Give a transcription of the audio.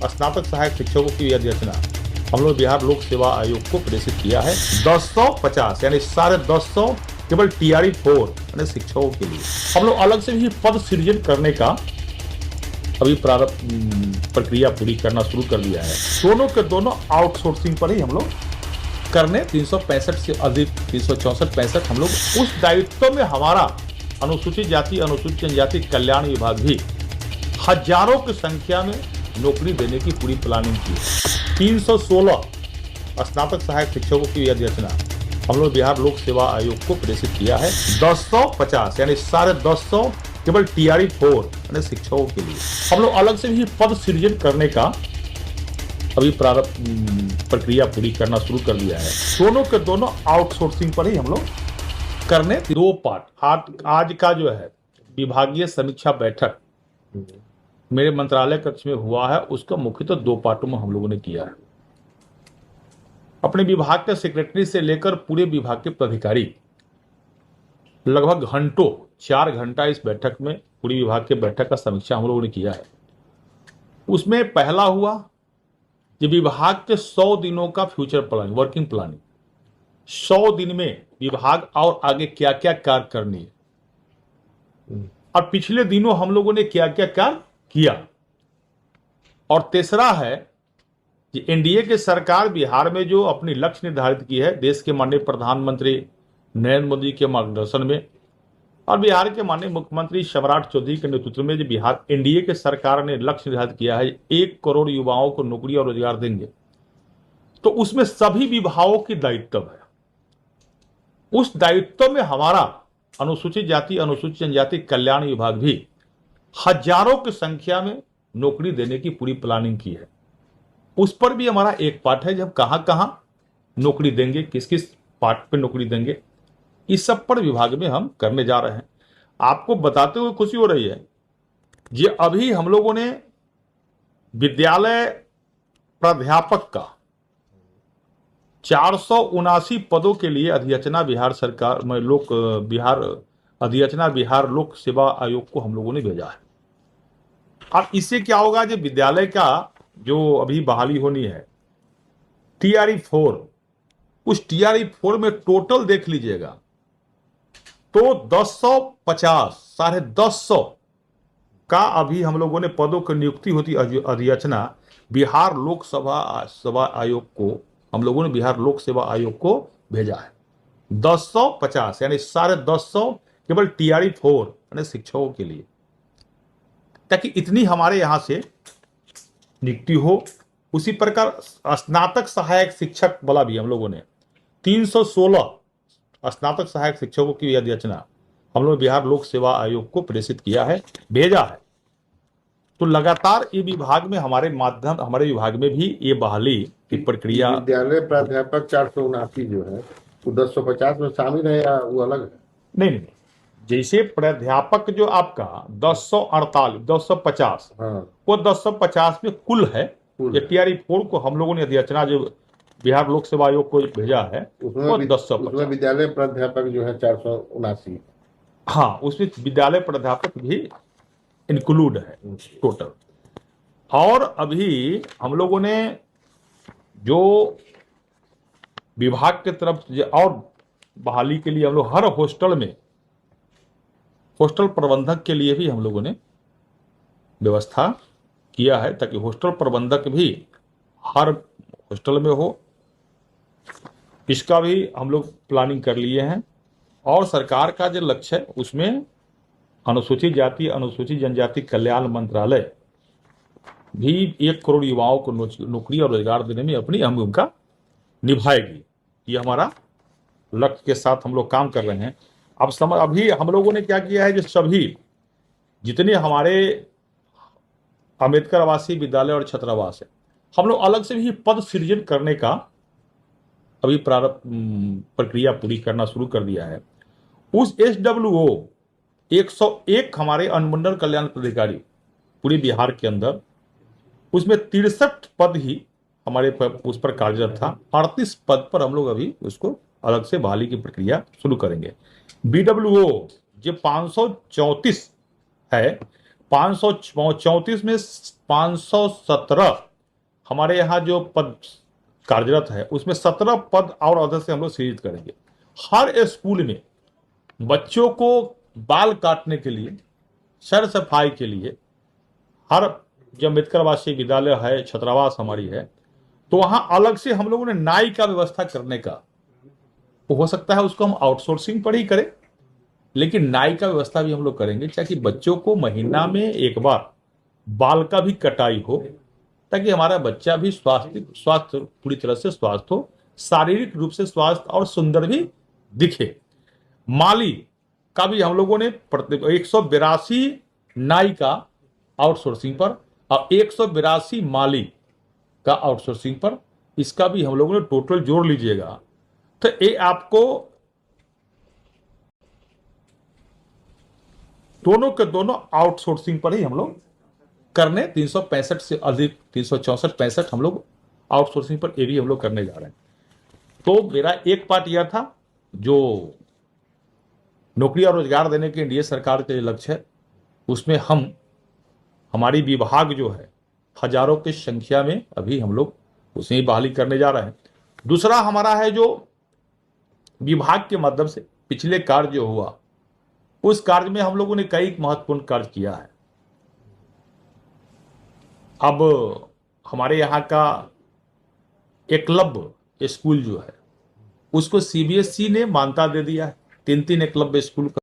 स्नातक सहायक शिक्षकों की अधिसूचना हम लोग बिहार लोक सेवा आयोग को प्रेषित किया है। 1050 यानी 1050 केवल TRE 4 यानी शिक्षकों के लिए हम लोग अलग से भी पद सृजन करने का अभी प्रारंभ प्रक्रिया पूरी करना शुरू कर दिया है। दोनों के दोनों आउटसोर्सिंग पर ही हम लोग करने 365 से अधिक 364-65 हम लोग उस दायित्व में हमारा अनुसूचित जाति अनुसूचित जनजाति कल्याण विभाग भी हजारों की संख्या में नौकरी देने की पूरी प्लानिंग की। 316 स्नातक सहायक शिक्षकों की अधिसूचना हम लोग बिहार लोक सेवा आयोग को प्रेषित किया है। 1050 यानी 1050 केवल TRE 4 यानी शिक्षकों के लिए हम लोग अलग से भी पद सृजन करने का अभी प्रारंभ प्रक्रिया पूरी करना शुरू कर दिया है। दोनों के दोनों आउटसोर्सिंग पर ही हम लोग करने 2 पार्ट। आज का जो है विभागीय समीक्षा बैठक मेरे मंत्रालय कक्ष में हुआ है, उसका मुख्यतः 2 पार्टों में हम लोगों ने किया है। अपने विभाग के सेक्रेटरी से लेकर पूरे विभाग के पदाधिकारी लगभग घंटों 4 घंटा इस बैठक में पूरी विभाग के बैठक का समीक्षा हम लोगों ने किया है। उसमें पहला हुआ कि विभाग के 100 दिनों का फ्यूचर प्लानिंग वर्किंग प्लानिंग, 100 दिन में विभाग और आगे क्या क्या कार्य करनी है और पिछले दिनों हम लोगों ने क्या क्या कार्य किया। और तीसरा है कि NDA की सरकार बिहार में जो अपनी लक्ष्य निर्धारित की है देश के माननीय प्रधानमंत्री नरेंद्र मोदी के मार्गदर्शन में और बिहार के माननीय मुख्यमंत्री सम्राट चौधरी के नेतृत्व में जो बिहार NDA के सरकार ने लक्ष्य निर्धारित किया है 1 करोड़ युवाओं को नौकरी और रोजगार देंगे, तो उसमें सभी विभागों की दायित्व है। उस दायित्व में हमारा अनुसूचित जाति अनुसूचित जनजाति कल्याण विभाग भी हजारों की संख्या में नौकरी देने की पूरी प्लानिंग की है। उस पर भी हमारा एक पार्ट है, जब कहां कहां नौकरी देंगे, किस किस पार्ट पे नौकरी देंगे, इस सब पर विभाग में हम करने जा रहे हैं। आपको बताते हुए खुशी हो रही है ये अभी हम लोगों ने विद्यालय प्राध्यापक का 479 पदों के लिए अधिसूचना बिहार सरकार में बिहार अधिसूचना बिहार लोक सेवा आयोग को हम लोगों ने भेजा है। अब इससे क्या होगा, जो विद्यालय का जो अभी बहाली होनी है TRE 4, उस TRE 4 में टोटल देख लीजिएगा तो 1050 150 का अभी हम लोगों ने पदों की नियुक्ति होती अधिसूचना बिहार लोक सेवा आयोग को हम लोगों ने बिहार लोक सेवा आयोग को भेजा है। 1050 यानी 1050 केवल TRE 4 यानी शिक्षकों के लिए, ताकि इतनी हमारे यहां से नियुक्ति हो। उसी प्रकार स्नातक सहायक शिक्षक वाला भी हम लोगों ने 316 स्नातक सहायक शिक्षकों की अधिसूचना हम लोग बिहार लोक सेवा आयोग को प्रेषित किया है, भेजा है। तो लगातार ये विभाग में हमारे विभाग में भी ये बहाली की प्रक्रिया। विद्यालय प्राध्यापक 479 जो है वो 1050 में शामिल है या वो अलग है? नहीं, जैसे प्राध्यापक जो आपका 1050 वो 1050 में कुल है। ये TRE 4 को हम लोगों ने अधिसूचना जो बिहार लोक सेवा आयोग को भेजा है वो 1050। विद्यालय प्राध्यापक जो है 479, हाँ उसमें विद्यालय प्राध्यापक भी इंक्लूड है टोटल। और अभी हम लोगों ने जो विभाग के तरफ और बहाली के लिए हम लोग हर हॉस्टल में हॉस्टल प्रबंधक के लिए भी हम लोगों ने व्यवस्था किया है, ताकि हॉस्टल प्रबंधक भी हर हॉस्टल में हो। इसका भी हम लोग प्लानिंग कर लिए हैं। और सरकार का जो लक्ष्य है उसमें अनुसूचित जाति अनुसूचित जनजाति कल्याण मंत्रालय भी 1 करोड़ युवाओं को नौकरी और रोजगार देने में अपनी अहम भूमिका निभाएगी। ये हमारा लक्ष्य के साथ हम लोग काम कर रहे हैं। अभी हम लोगों ने क्या किया है, जो सभी जितने हमारे अम्बेडकर आवासीय विद्यालय और छात्रावास है, हम लोग अलग से भी पद सृजन करने का अभी प्रारंभ प्रक्रिया पूरी करना शुरू कर दिया है। उस SWO 101 हमारे अनुमंडल कल्याण पदाधिकारी पूरे बिहार के अंदर, उसमें 63 पद ही हमारे उस पर कार्यरत था। 38 पद पर हम लोग अभी उसको अलग से बहाली की प्रक्रिया शुरू करेंगे। BWO जो 534 है, 534 में 517 हमारे यहाँ जो पद कार्यरत है उसमें 17 पद और अदर से हम लोग सृजित करेंगे। हर स्कूल में बच्चों को बाल काटने के लिए, सर सफाई के लिए, हर जो अम्बेडकर आवासीय विद्यालय है, छात्रावास हमारी है, तो वहां अलग से हम लोगों ने नाई का व्यवस्था करने का, हो सकता है उसको हम आउटसोर्सिंग पर ही करें, लेकिन नाई का व्यवस्था भी हम लोग करेंगे ताकि बच्चों को महीना में एक बार बाल का भी कटाई हो, ताकि हमारा बच्चा भी स्वास्थ्य पूरी तरह से स्वस्थ हो, शारीरिक रूप से स्वस्थ और सुंदर भी दिखे। माली का भी हम लोगों ने 182 नाई का आउटसोर्सिंग पर और 182 माली का आउटसोर्सिंग पर, इसका भी हम लोगों ने टोटल जोड़ लीजिएगा तो ये आपको दोनों के दोनों आउटसोर्सिंग पर ही हम लोग करने 365 से अधिक 364-65 हम लोग आउटसोर्सिंग पर ये भी हम लोग करने जा रहे हैं। तो मेरा एक पार्ट यह था जो नौकरी और रोजगार देने के एनडीए सरकार के लक्ष्य है, उसमें हमारी विभाग जो है हजारों की संख्या में अभी हम लोग उसमें ही बहाली करने जा रहे हैं। दूसरा हमारा है जो विभाग के माध्यम से पिछले कार्य जो हुआ, उस कार्य में हम लोगों ने कई महत्वपूर्ण कार्य किया है। अब हमारे यहाँ का एकलव्य स्कूल जो है उसको सीबीएसई ने मान्यता दे दिया है। 3 एकलव्य स्कूल का